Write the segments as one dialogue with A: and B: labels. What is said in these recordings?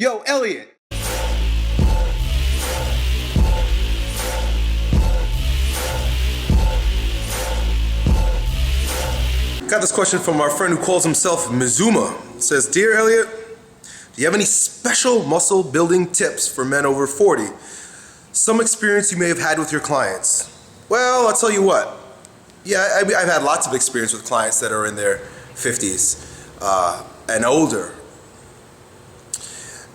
A: Yo, Elliot. Got this question from our friend who calls himself Mizuma. It says, Dear Elliot, do you have any special muscle building tips for men over 40? Some experience you may have had with your clients. Well, I'll tell you what. Yeah, I've had lots of experience with clients that are in their 50s and older.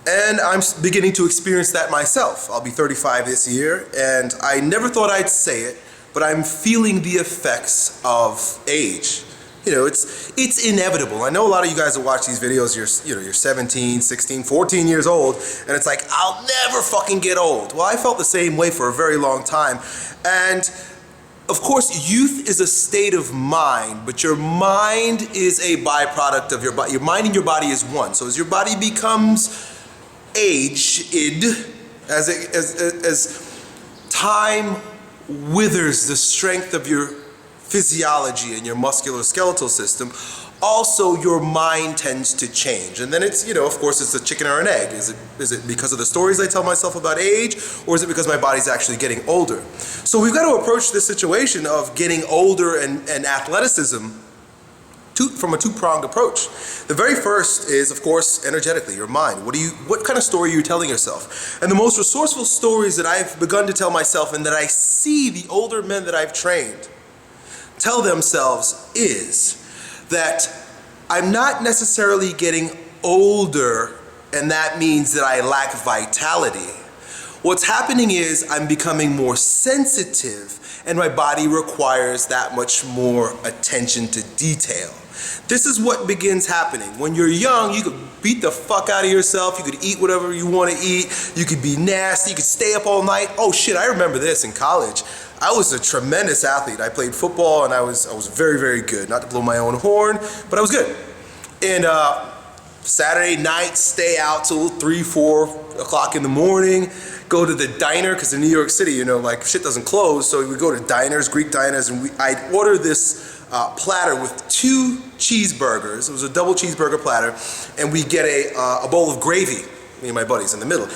A: And I'm beginning to experience that myself. I'll be 35 this year, and I never thought I'd say it, but I'm feeling the effects of age. You know, it's inevitable. I know a lot of you guys that watch these videos, you're 17, 16, 14 years old, and it's like, I'll never fucking get old. Well, I felt the same way for a very long time. And of course, youth is a state of mind, but your mind is a byproduct of your body. Your mind and your body is one. So as your body becomes aged, as time withers the strength of your physiology and your musculoskeletal system, also your mind tends to change. And then it's, of course, it's a chicken or an egg. Is it because of the stories I tell myself about age, or is it because my body's actually getting older? So we've got to approach this situation of getting older and athleticism from a two-pronged approach. The very first is, of course, energetically, your mind. What kind of story are you telling yourself? And the most resourceful stories that I've begun to tell myself and that I see the older men that I've trained tell themselves is that I'm not necessarily getting older and that means that I lack vitality. What's happening is I'm becoming more sensitive and my body requires that much more attention to detail. This is what begins happening. When you're young, you could beat the fuck out of yourself, you could eat whatever you want to eat, you could be nasty, you could stay up all night. Oh shit, I remember this in college. I was a tremendous athlete. I played football and I was very, very good. Not to blow my own horn, but I was good. And Saturday night, stay out till 3, 4 o'clock in the morning, go to the diner, because in New York City, like shit doesn't close, so we go to diners, Greek diners, and I'd order this platter with 2 cheeseburgers. It was a double cheeseburger platter, and we get a bowl of gravy, me and my buddies in the middle.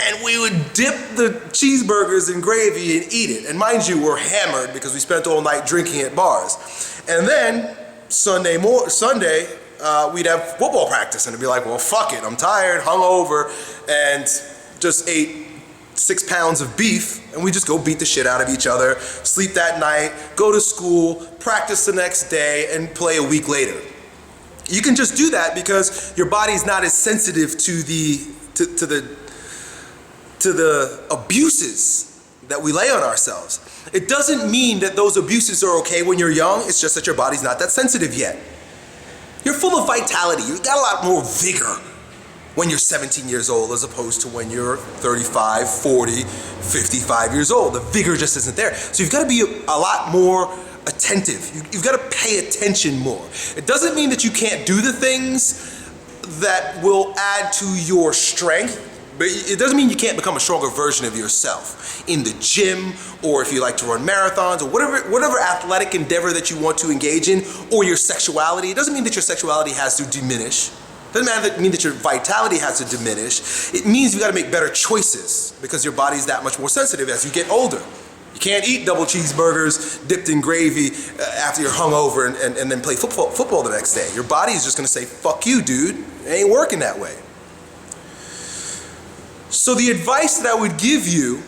A: And we would dip the cheeseburgers in gravy and eat it. And mind you, we're hammered because we spent all night drinking at bars. And then Sunday, we'd have football practice, and it'd be like, well, fuck it, I'm tired, hungover, and just ate 6 pounds of beef, and we just go beat the shit out of each other, sleep that night, go to school, practice the next day, and play a week later. You can just do that because your body's not as sensitive to the abuses that we lay on ourselves. It doesn't mean that those abuses are okay when you're young, it's just that your body's not that sensitive yet. You're full of vitality, you've got a lot more vigor when you're 17 years old as opposed to when you're 35, 40, 55 years old. The vigor just isn't there. So you've got to be a lot more attentive. You've got to pay attention more. It doesn't mean that you can't do the things that will add to your strength, but it doesn't mean you can't become a stronger version of yourself in the gym, or if you like to run marathons, or whatever athletic endeavor that you want to engage in, or your sexuality. It doesn't mean that your sexuality has to diminish. It doesn't mean that your vitality has to diminish. It means you got to make better choices because your body's that much more sensitive as you get older. You can't eat double cheeseburgers dipped in gravy after you're hungover and then play football the next day. Your body is just going to say, fuck you, dude. It ain't working that way. So the advice that I would give you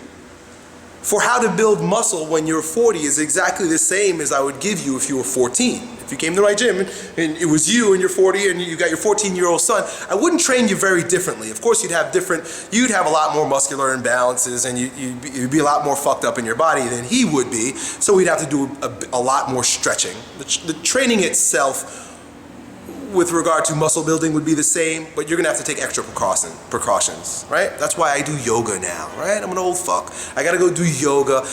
A: for how to build muscle when you're 40 is exactly the same as I would give you if you were 14. If you came to my gym and it was you and you're 40 and you got your 14-year-old son, I wouldn't train you very differently. Of course, you'd have a lot more muscular imbalances and you'd be a lot more fucked up in your body than he would be, so we'd have to do a lot more stretching. The training itself with regard to muscle building would be the same, but you're gonna have to take extra precautions, right? That's why I do yoga now, right? I'm an old fuck. I gotta go do yoga.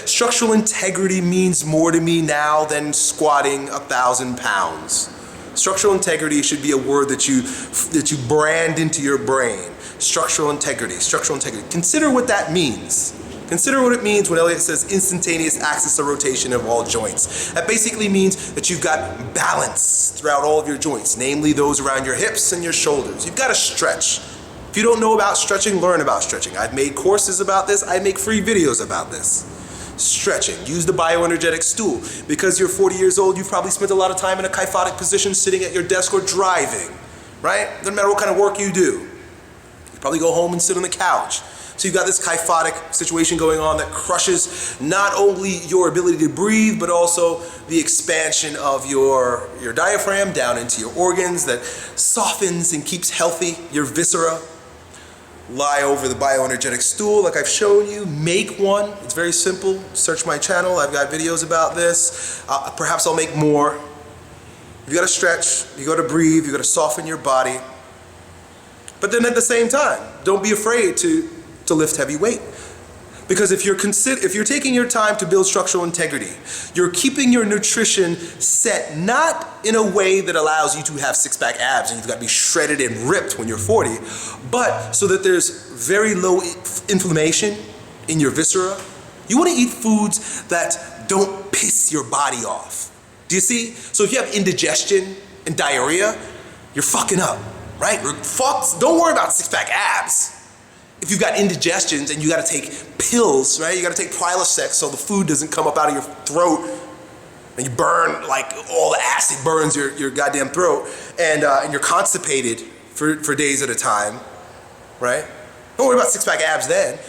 A: Structural integrity means more to me now than squatting 1,000 pounds. Structural integrity should be a word that you brand into your brain. Structural integrity. Consider what that means. Consider what it means when Elliot says instantaneous axis of rotation of all joints. That basically means that you've got balance throughout all of your joints, namely those around your hips and your shoulders. You've got to stretch. If you don't know about stretching, learn about stretching. I've made courses about this. I make free videos about this. Stretching. Use the bioenergetic stool. Because you're 40 years old, you've probably spent a lot of time in a kyphotic position sitting at your desk or driving, right? Doesn't matter what kind of work you do. You probably go home and sit on the couch. So you've got this kyphotic situation going on that crushes not only your ability to breathe, but also the expansion of your diaphragm down into your organs, that softens and keeps healthy your viscera. Lie over the bioenergetic stool like I've shown you. Make one. It's very simple. Search my channel. I've got videos about this. Perhaps I'll make more. You gotta stretch, you gotta breathe, you gotta soften your body. But then at the same time, don't be afraid to lift heavy weight. Because if you're taking your time to build structural integrity, you're keeping your nutrition set not in a way that allows you to have six-pack abs and you've got to be shredded and ripped when you're 40, but so that there's very low inflammation in your viscera. You want to eat foods that don't piss your body off. Do you see? So if you have indigestion and diarrhea, you're fucking up, right? You're fucked. Don't worry about six-pack abs. If you've got indigestions and you got to take pills, right? You got to take Prilosec so the food doesn't come up out of your throat and you burn, like all the acid burns your goddamn throat, and you're constipated for days at a time, right? Don't worry about six-pack abs then.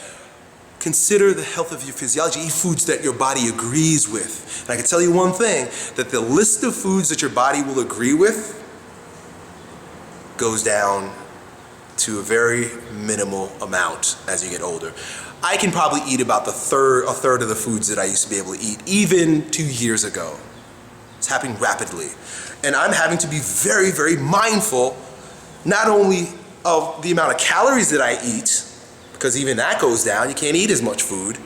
A: Consider the health of your physiology. Eat foods that your body agrees with. And I can tell you one thing, that the list of foods that your body will agree with goes down to a very minimal amount as you get older. I can probably eat about a third of the foods that I used to be able to eat even 2 years ago. It's happening rapidly. And I'm having to be very, very mindful, not only of the amount of calories that I eat, because even that goes down, you can't eat as much food,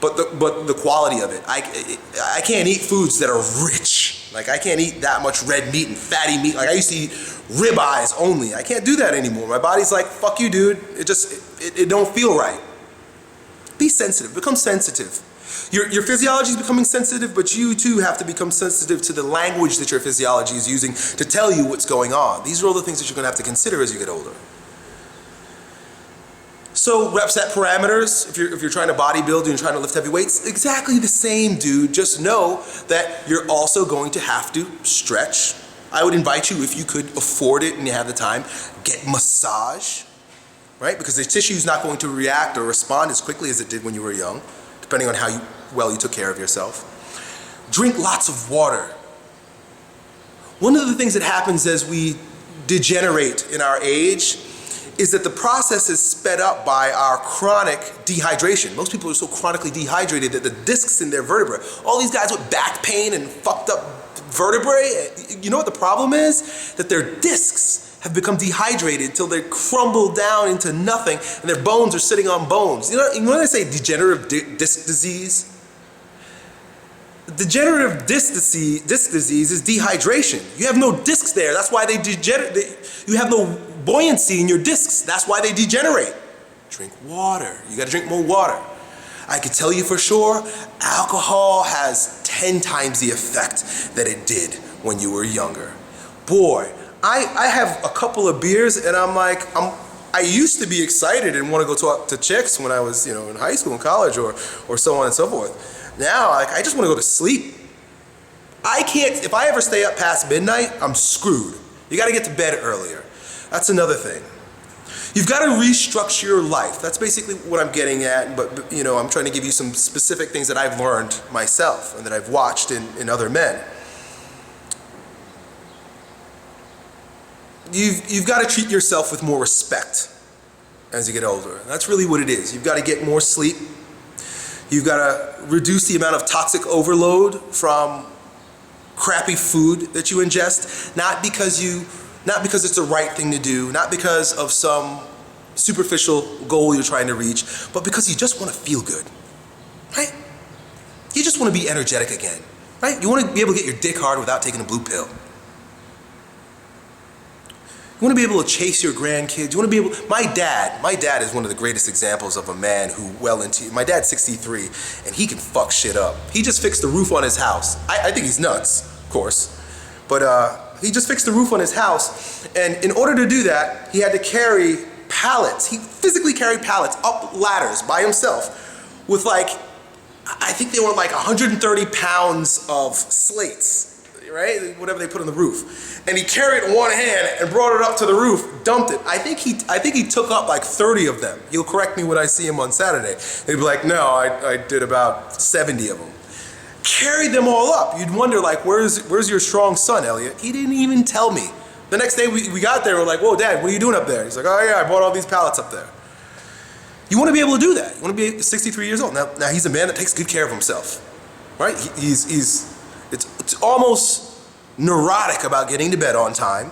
A: but the quality of it. I can't eat foods that are rich. Like I can't eat that much red meat and fatty meat. Like I used to eat ribeyes only. I can't do that anymore. My body's like, fuck you, dude. It don't feel right. Be sensitive, become sensitive. Your physiology is becoming sensitive, but you too have to become sensitive to the language that your physiology is using to tell you what's going on. These are all the things that you're gonna have to consider as you get older. So rep set parameters, if you're trying to bodybuild and you're trying to lift heavy weights, exactly the same, dude. Just know that you're also going to have to stretch. I would invite you, if you could afford it and you have the time, get massage, right? Because the tissue is not going to react or respond as quickly as it did when you were young, depending on how well you took care of yourself. Drink lots of water. One of the things that happens as we degenerate in our age is that the process is sped up by our chronic dehydration. Most people are so chronically dehydrated that the discs in their vertebrae, all these guys with back pain and fucked up vertebrae, you know what the problem is? That their discs have become dehydrated till they crumble down into nothing and their bones are sitting on bones. You know when they say degenerative disc disease? Degenerative disc disease is dehydration. You have no discs there. That's why they degenerate. You have no buoyancy in your discs. That's why they degenerate. Drink water. You got to drink more water. I can tell you for sure, alcohol has 10 times the effect that it did when you were younger. Boy, I have a couple of beers and I'm like, I used to be excited and want to go talk to chicks when I was, in high school and college or so on and so forth. Now, I just want to go to sleep. I can't, if I ever stay up past midnight, I'm screwed. You got to get to bed earlier. That's another thing. You've got to restructure your life. That's basically what I'm getting at, but I'm trying to give you some specific things that I've learned myself and that I've watched in other men. You've got to treat yourself with more respect as you get older. That's really what it is. You've got to get more sleep. You've got to reduce the amount of toxic overload from crappy food that you ingest, not because it's the right thing to do, not because of some superficial goal you're trying to reach, but because you just want to feel good, right? You just want to be energetic again, right? You want to be able to get your dick hard without taking a blue pill. You want to be able to chase your grandkids. You want to be able, my dad is one of the greatest examples of a man who my dad's 63 and he can fuck shit up. He just fixed the roof on his house. I think he's nuts, of course, but he just fixed the roof on his house, and in order to do that, he had to carry pallets. He physically carried pallets up ladders by himself with like, I think they were like 130 pounds of slates, right? Whatever they put on the roof. And he carried it in one hand and brought it up to the roof, dumped it. I think he took up like 30 of them. He'll correct me when I see him on Saturday. He'd be like, no, I did about 70 of them. Carried them all up. You'd wonder like, where's your strong son, Elliot? He didn't even tell me. The next day we got there, we're like, whoa, Dad, what are you doing up there? He's like, oh yeah, I bought all these pallets up there. You want to be able to do that. You want to be 63 years old. Now he's a man that takes good care of himself, right? It's almost neurotic about getting to bed on time.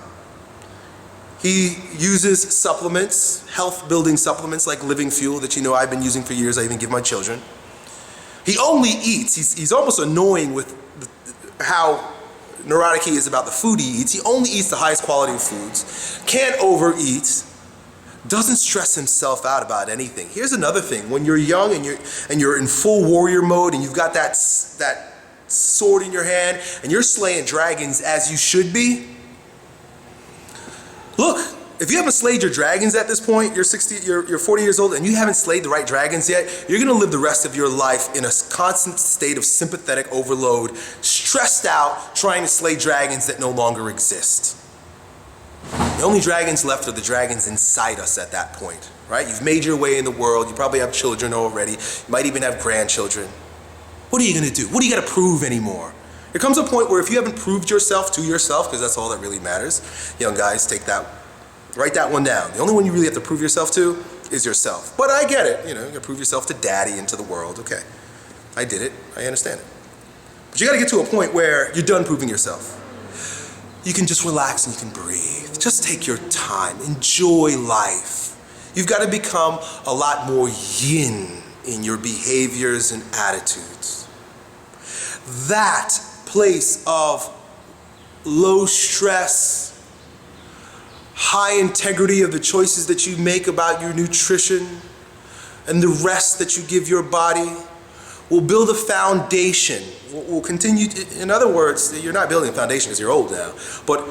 A: He uses supplements, health building supplements like Living Fuel that you know I've been using for years. I even give my children. He only eats. He's almost annoying with how neurotic he is about the food he eats. He only eats the highest quality of foods. Can't overeat. Doesn't stress himself out about anything. Here's another thing: when you're young and you're in full warrior mode and you've got that sword in your hand and you're slaying dragons as you should be. Look, if you haven't slayed your dragons at this point, you're 40 years old and you haven't slayed the right dragons yet, you're gonna live the rest of your life in a constant state of sympathetic overload, stressed out, trying to slay dragons that no longer exist. The only dragons left are the dragons inside us at that point, right? You've made your way in the world, you probably have children already, you might even have grandchildren. What are you gonna do? What do you gotta prove anymore? There comes a point where if you haven't proved yourself to yourself, because that's all that really matters, young guys, write that one down. The only one you really have to prove yourself to is yourself. But I get it, you gotta prove yourself to daddy and to the world. Okay, I did it, I understand it. But you gotta get to a point where you're done proving yourself. You can just relax and you can breathe. Just take your time, enjoy life. You've gotta become a lot more yin in your behaviors and attitudes. That place of low stress, high integrity of the choices that you make about your nutrition and the rest that you give your body will build a foundation, will continue to, in other words, you're not building a foundation because you're old now, but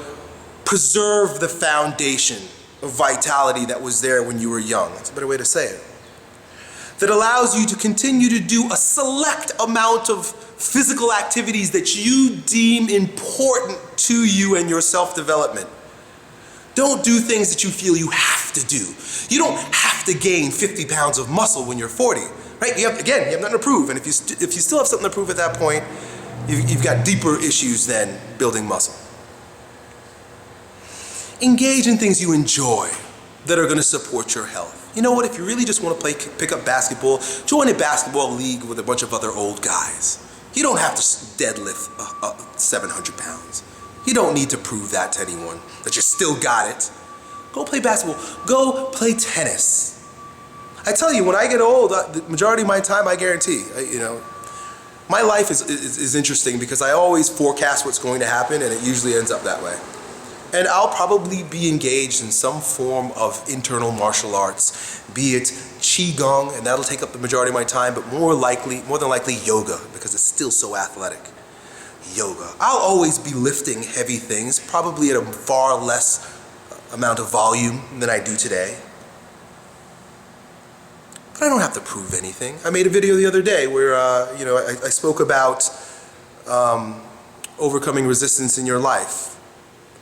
A: preserve the foundation of vitality that was there when you were young. That's a better way to say it. That allows you to continue to do a select amount of physical activities that you deem important to you and your self-development. Don't do things that you feel you have to do. You don't have to gain 50 pounds of muscle when you're 40, right? You have nothing to prove, and if you still have something to prove at that point, you've got deeper issues than building muscle. Engage in things you enjoy that are going to support your health. You know what, if you really just want to pick up basketball, join a basketball league with a bunch of other old guys. You don't have to deadlift 700 pounds. You don't need to prove that to anyone, that you still got it. Go play basketball. Go play tennis. I tell you, when I get old, the majority of my time, I guarantee, my life is interesting because I always forecast what's going to happen and it usually ends up that way. And I'll probably be engaged in some form of internal martial arts, be it Qigong, and that'll take up the majority of my time, but more than likely yoga, because it's still so athletic. Yoga. I'll always be lifting heavy things, probably at a far less amount of volume than I do today. But I don't have to prove anything. I made a video the other day where I spoke about overcoming resistance in your life.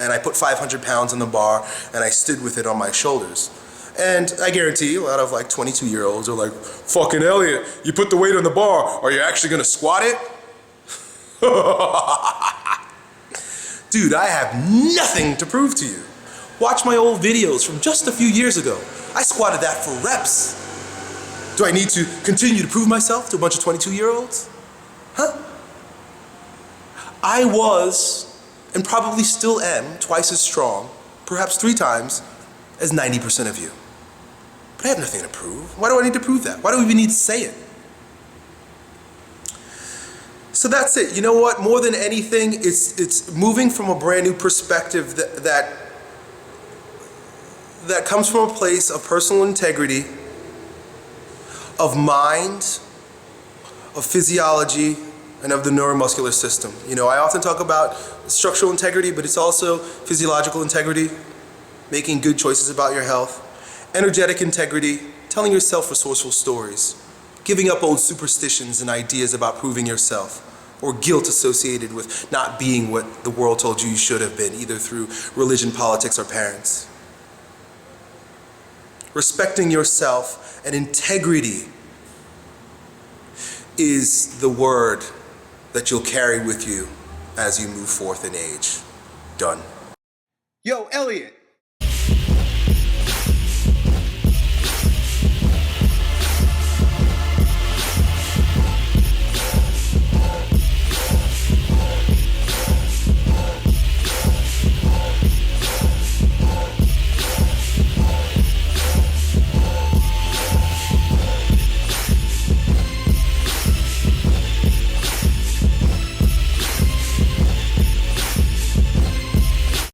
A: And I put 500 pounds on the bar and I stood with it on my shoulders. And I guarantee you, a lot of like 22-year-olds are like, fucking Elliot, you put the weight on the bar, are you actually gonna squat it? Dude, I have nothing to prove to you. Watch my old videos from just a few years ago. I squatted that for reps. Do I need to continue to prove myself to a bunch of 22-year-olds? Huh? I was, and probably still am, twice as strong, perhaps 3 times, as 90% of you. But I have nothing to prove. Why do I need to prove that? Why do we even need to say it? So that's it. You know what? More than anything, it's moving from a brand new perspective that comes from a place of personal integrity, of mind, of physiology, and of the neuromuscular system. I often talk about structural integrity, but it's also physiological integrity, making good choices about your health, Energetic integrity, telling yourself resourceful stories, giving up old superstitions and ideas about proving yourself, or guilt associated with not being what the world told you you should have been, either through religion, politics, or parents. Respecting yourself and integrity is the word that you'll carry with you as you move forth in age. Done.
B: Yo, Elliot,